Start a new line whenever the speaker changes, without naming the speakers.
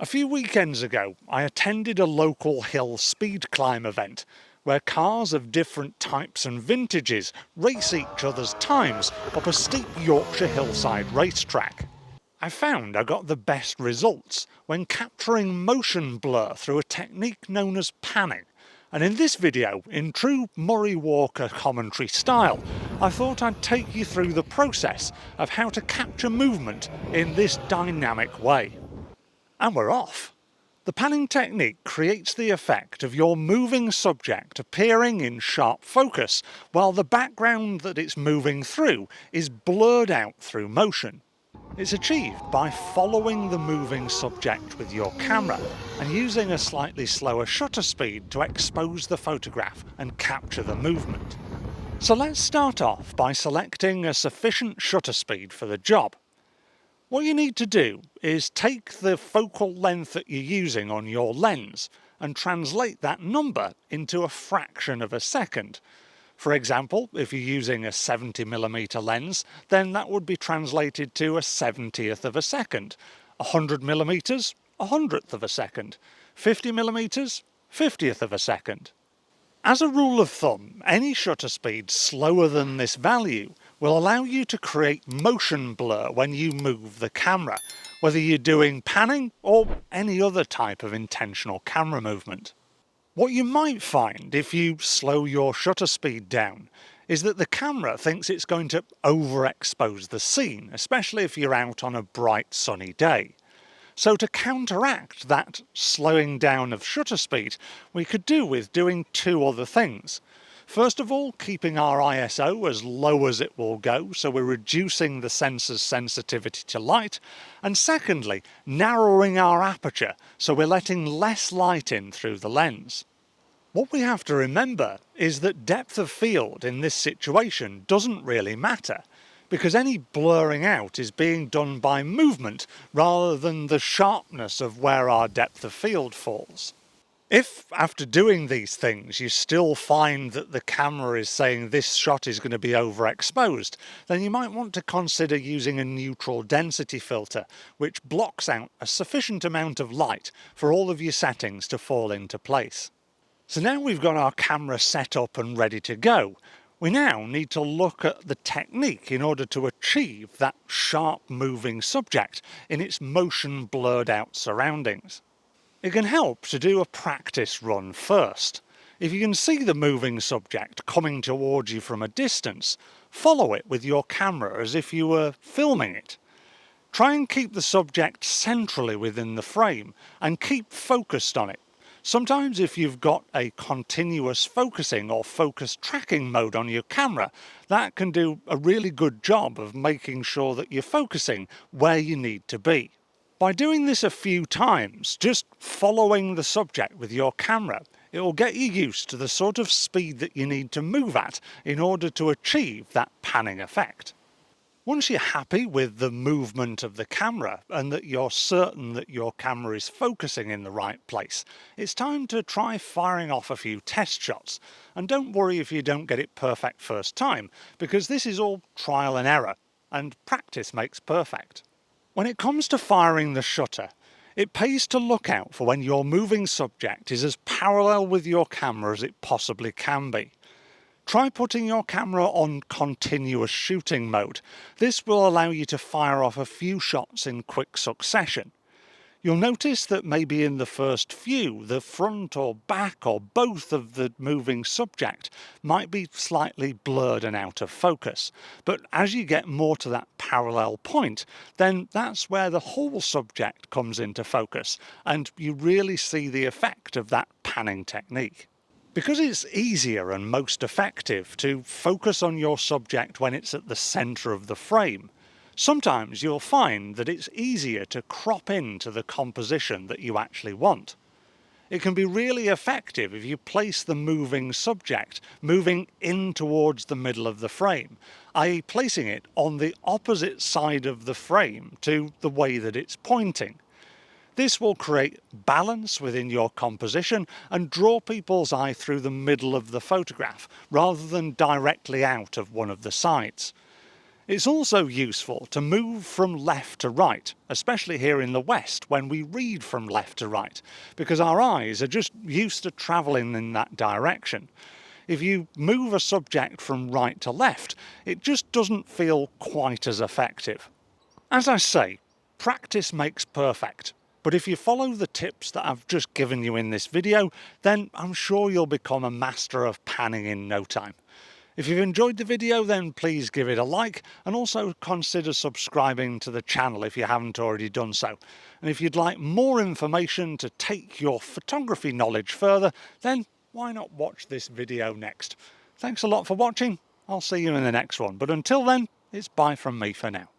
A few weekends ago, I attended a local hill speed climb event where cars of different types and vintages race each other's times up a steep Yorkshire hillside racetrack. I found I got the best results when capturing motion blur through a technique known as panning. And in this video, in true Murray Walker commentary style, I thought I'd take you through the process of how to capture movement in this dynamic way. And we're off. The panning technique creates the effect of your moving subject appearing in sharp focus, while the background that it's moving through is blurred out through motion. It's achieved by following the moving subject with your camera and using a slightly slower shutter speed to expose the photograph and capture the movement. So let's start off by selecting a sufficient shutter speed for the job. What you need to do is take the focal length that you're using on your lens and translate that number into a fraction of a second. For example, if you're using a 70mm lens, then that would be translated to a 70th of a second. 100mm, a 100th of a second. 50mm, 50th of a second. As a rule of thumb, any shutter speed slower than this value will allow you to create motion blur when you move the camera, whether you're doing panning or any other type of intentional camera movement. What you might find if you slow your shutter speed down is that the camera thinks it's going to overexpose the scene, especially if you're out on a bright sunny day. So to counteract that slowing down of shutter speed, we could do with doing two other things. First of all, keeping our ISO as low as it will go, so we're reducing the sensor's sensitivity to light. And secondly, narrowing our aperture, so we're letting less light in through the lens. What we have to remember is that depth of field in this situation doesn't really matter, because any blurring out is being done by movement rather than the sharpness of where our depth of field falls. If, after doing these things, you still find that the camera is saying this shot is going to be overexposed, then you might want to consider using a neutral density filter, which blocks out a sufficient amount of light for all of your settings to fall into place. So now we've got our camera set up and ready to go, we now need to look at the technique in order to achieve that sharp moving subject in its motion blurred out surroundings. It can help to do a practice run first. If you can see the moving subject coming towards you from a distance, follow it with your camera as if you were filming it. Try and keep the subject centrally within the frame and keep focused on it. Sometimes if you've got a continuous focusing or focus tracking mode on your camera, that can do a really good job of making sure that you're focusing where you need to be. By doing this a few times, just following the subject with your camera, it will get you used to the sort of speed that you need to move at in order to achieve that panning effect. Once you're happy with the movement of the camera and that you're certain that your camera is focusing in the right place, it's time to try firing off a few test shots. And don't worry if you don't get it perfect first time, because this is all trial and error, and practice makes perfect. When it comes to firing the shutter, it pays to look out for when your moving subject is as parallel with your camera as it possibly can be. Try putting your camera on continuous shooting mode. This will allow you to fire off a few shots in quick succession. You'll notice that maybe in the first few, the front or back or both of the moving subject might be slightly blurred and out of focus. But as you get more to that parallel point, then that's where the whole subject comes into focus, and you really see the effect of that panning technique. Because it's easier and most effective to focus on your subject when it's at the centre of the frame, sometimes you'll find that it's easier to crop into the composition that you actually want. It can be really effective if you place the moving subject moving in towards the middle of the frame, i.e. placing it on the opposite side of the frame to the way that it's pointing. This will create balance within your composition and draw people's eye through the middle of the photograph rather than directly out of one of the sides. It's also useful to move from left to right, especially here in the West when we read from left to right, because our eyes are just used to travelling in that direction. If you move a subject from right to left, it just doesn't feel quite as effective. As I say, practice makes perfect, but if you follow the tips that I've just given you in this video, then I'm sure you'll become a master of panning in no time. If you've enjoyed the video, then please give it a like, and also consider subscribing to the channel if you haven't already done so. And if you'd like more information to take your photography knowledge further, then why not watch this video next? Thanks a lot for watching. I'll see you in the next one, but until then, it's bye from me for now.